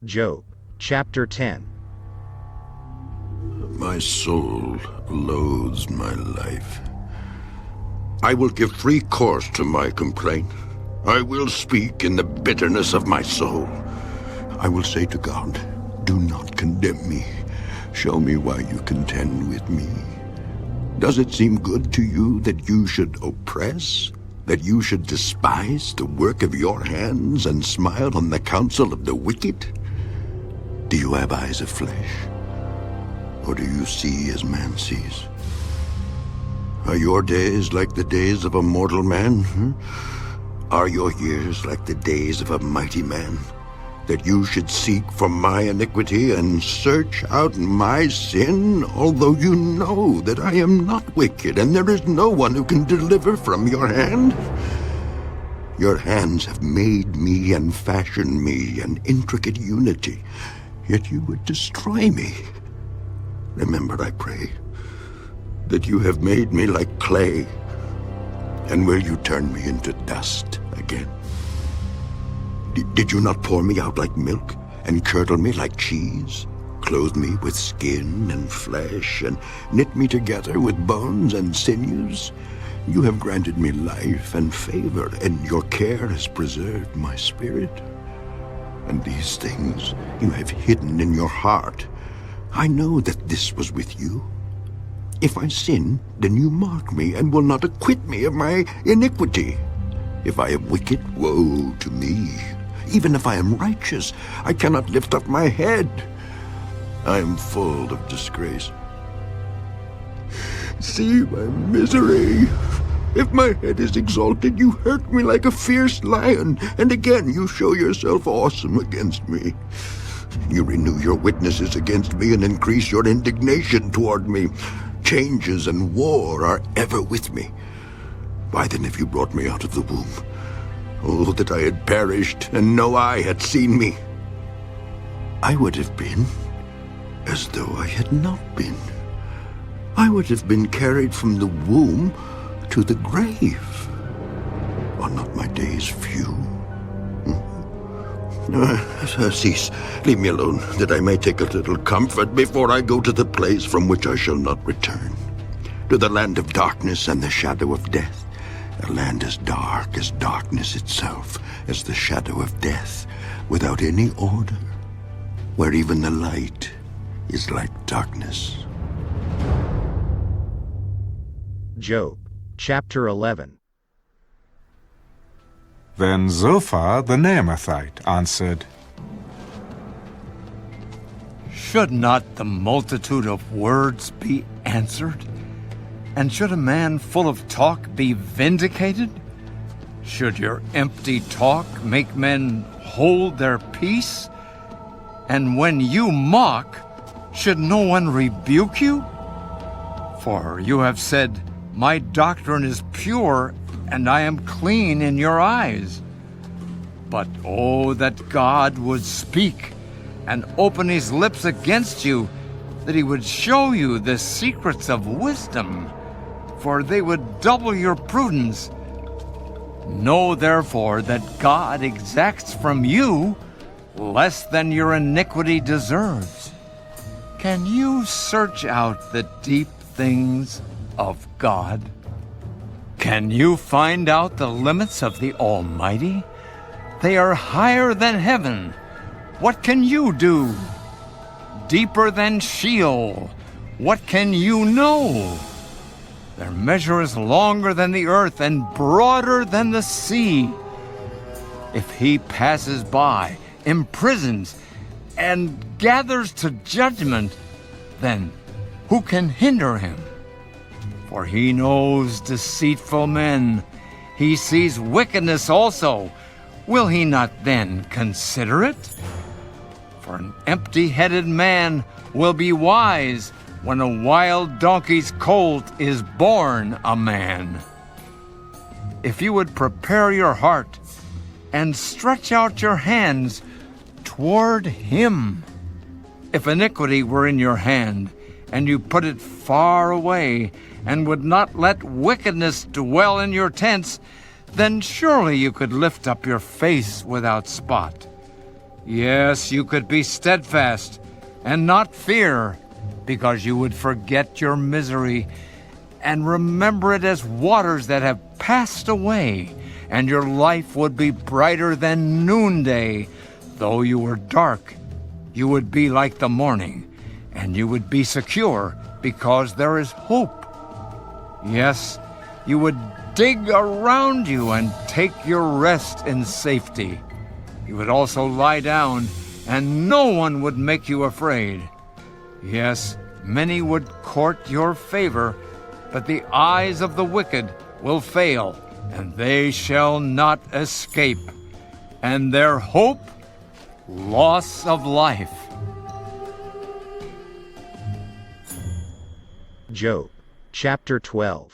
Job chapter 10. My soul loathes my life. I will give free course to my complaint. I will speak in the bitterness of my soul. I will say to God, do not condemn me. Show me why you contend with me. Does it seem good to you that you should oppress, that you should despise the work of your hands and smile on the counsel of the wicked? Do you have eyes of flesh, or do you see as man sees? Are your days like the days of a mortal man? Are your years like the days of a mighty man? That you should seek for my iniquity and search out my sin, although you know that I am not wicked, and there is no one who can deliver from your hand? Your hands have made me and fashioned me an intricate unity, yet you would destroy me. Remember, I pray, that you have made me like clay, and will you turn me into dust again? Did you not pour me out like milk, and curdle me like cheese, clothe me with skin and flesh, and knit me together with bones and sinews? You have granted me life and favor, and your care has preserved my spirit. And these things you have hidden in your heart. I know that this was with you. If I sin, then you mark me, and will not acquit me of my iniquity. If I am wicked, woe to me. Even if I am righteous, I cannot lift up my head. I am full of disgrace. See my misery. If my head is exalted, you hurt me like a fierce lion, and again you show yourself awesome against me. You renew your witnesses against me and increase your indignation toward me. Changes and war are ever with me. Why then have you brought me out of the womb? Oh, that I had perished, and no eye had seen me. I would have been as though I had not been. I would have been carried from the womb to the grave. Are not my days few? Cease. Leave me alone, that I may take a little comfort before I go to the place from which I shall not return, to the land of darkness and the shadow of death. A land as dark as darkness itself, as the shadow of death, without any order, where even the light is like darkness. Job chapter 11. Then Zophar the Naamathite answered, Should not the multitude of words be answered? And should a man full of talk be vindicated? Should your empty talk make men hold their peace? And when you mock, should no one rebuke you? For you have said, my doctrine is pure, and I am clean in your eyes. But oh, that God would speak and open his lips against you, that he would show you the secrets of wisdom, for they would double your prudence. Know therefore that God exacts from you less than your iniquity deserves. Can you search out the deep things of God? Can you find out the limits of the Almighty? They are higher than heaven. What can you do? Deeper than Sheol. What can you know? Their measure is longer than the earth and broader than the sea. If he passes by, imprisons, and gathers to judgment, then who can hinder him? For he knows deceitful men. He sees wickedness also. Will he not then consider it? For an empty-headed man will be wise when a wild donkey's colt is born a man. If you would prepare your heart and stretch out your hands toward him, if iniquity were in your hand, and you put it far away, and would not let wickedness dwell in your tents, then surely you could lift up your face without spot. Yes, you could be steadfast and not fear, because you would forget your misery and remember it as waters that have passed away, and your life would be brighter than noonday. Though you were dark, you would be like the morning, and you would be secure because there is hope. Yes, you would dig around you and take your rest in safety. You would also lie down, and no one would make you afraid. Yes, many would court your favor, but the eyes of the wicked will fail, and they shall not escape. And their hope, loss of life. Job, chapter 12.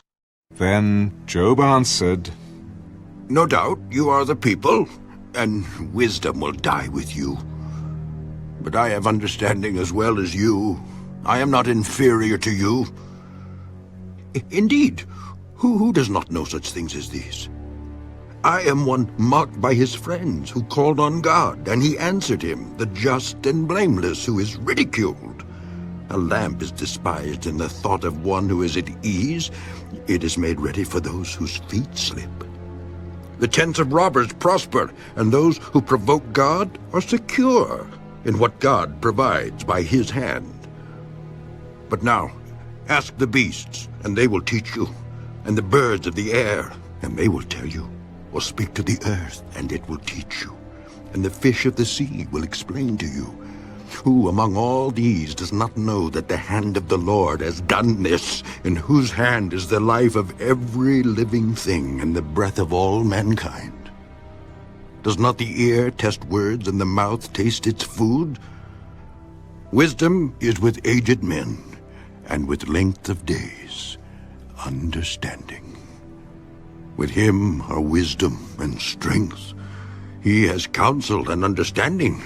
Then Job answered, No doubt you are the people, and wisdom will die with you. But I have understanding as well as you. I am not inferior to you. Indeed, who does not know such things as these? I am one mocked by his friends, who called on God, and he answered him, the just and blameless, who is ridiculed. A lamp is despised in the thought of one who is at ease. It is made ready for those whose feet slip. The tents of robbers prosper, and those who provoke God are secure in what God provides by his hand. But now, ask the beasts, and they will teach you, and the birds of the air, and they will tell you, or speak to the earth, and it will teach you, and the fish of the sea will explain to you. Who among all these does not know that the hand of the Lord has done this, in whose hand is the life of every living thing and the breath of all mankind? Does not the ear test words and the mouth taste its food? Wisdom is with aged men, and with length of days, understanding. With him are wisdom and strength. He has counsel and understanding.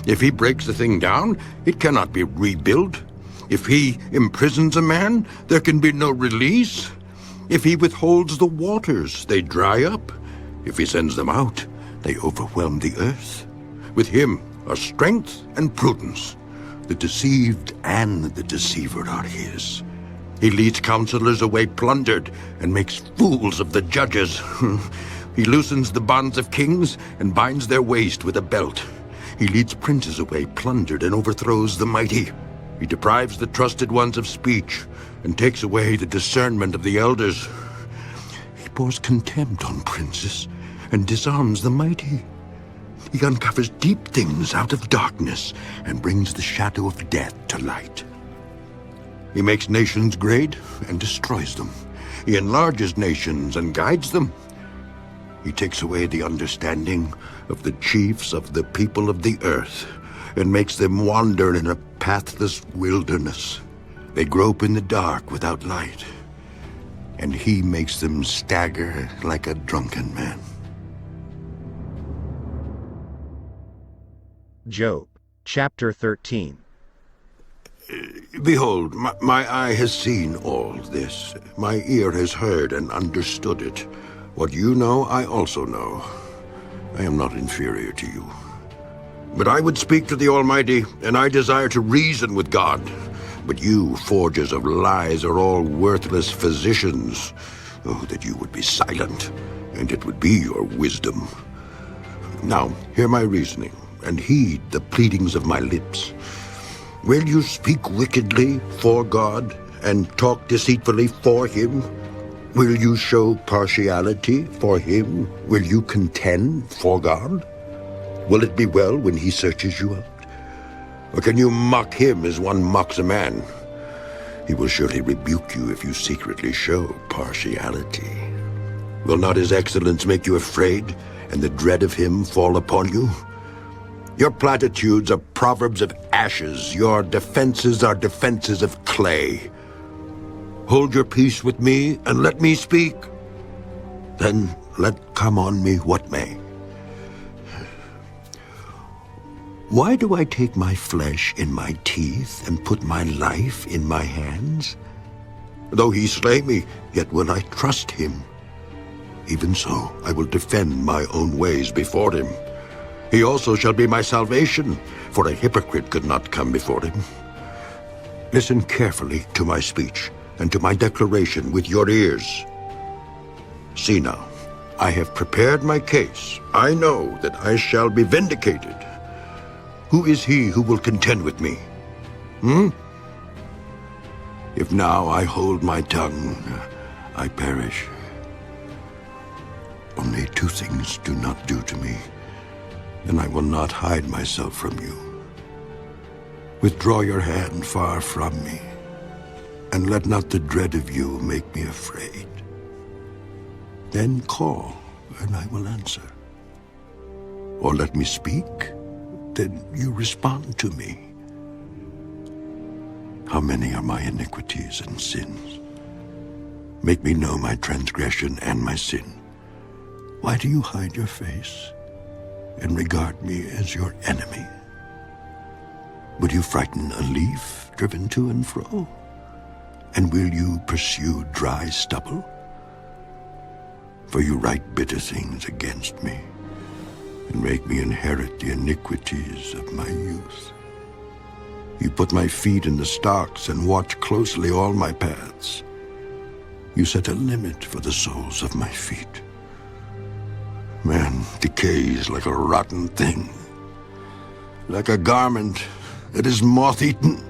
If he breaks a thing down, it cannot be rebuilt. If he imprisons a man, there can be no release. If he withholds the waters, they dry up. If he sends them out, they overwhelm the earth. With him are strength and prudence. The deceived and the deceiver are his. He leads counselors away plundered and makes fools of the judges. He loosens the bonds of kings and binds their waist with a belt. He leads princes away plundered and overthrows the mighty. He deprives the trusted ones of speech and takes away the discernment of the elders. He pours contempt on princes and disarms the mighty. He uncovers deep things out of darkness and brings the shadow of death to light. He makes nations great and destroys them. He enlarges nations and guides them. He takes away the understanding of the chiefs of the people of the earth and makes them wander in a pathless wilderness. They grope in the dark without light, and he makes them stagger like a drunken man. Job, chapter 13. Behold, my eye has seen all this. My ear has heard and understood it. What you know, I also know. I am not inferior to you. But I would speak to the Almighty, and I desire to reason with God. But you, forgers of lies, are all worthless physicians. Oh, that you would be silent, and it would be your wisdom. Now, hear my reasoning, and heed the pleadings of my lips. Will you speak wickedly for God, and talk deceitfully for him? Will you show partiality for him? Will you contend for God? Will it be well when he searches you out? Or can you mock him as one mocks a man? He will surely rebuke you if you secretly show partiality. Will not his excellence make you afraid, and the dread of him fall upon you? Your platitudes are proverbs of ashes. Your defenses are defenses of clay. Hold your peace with me, and let me speak. Then let come on me what may. Why do I take my flesh in my teeth, and put my life in my hands? Though he slay me, yet will I trust him. Even so, I will defend my own ways before him. He also shall be my salvation, for a hypocrite could not come before him. Listen carefully to my speech and to my declaration with your ears. See now, I have prepared my case. I know that I shall be vindicated. Who is he who will contend with me? If now I hold my tongue, I perish. Only two things do not do to me, and I will not hide myself from you. Withdraw your hand far from me, and let not the dread of you make me afraid. Then call, and I will answer. Or let me speak, then you respond to me. How many are my iniquities and sins? Make me know my transgression and my sin. Why do you hide your face and regard me as your enemy? Would you frighten a leaf driven to and fro? And will you pursue dry stubble? For you write bitter things against me, and make me inherit the iniquities of my youth. You put my feet in the stocks and watch closely all my paths. You set a limit for the soles of my feet. Man decays like a rotten thing, like a garment that is moth-eaten.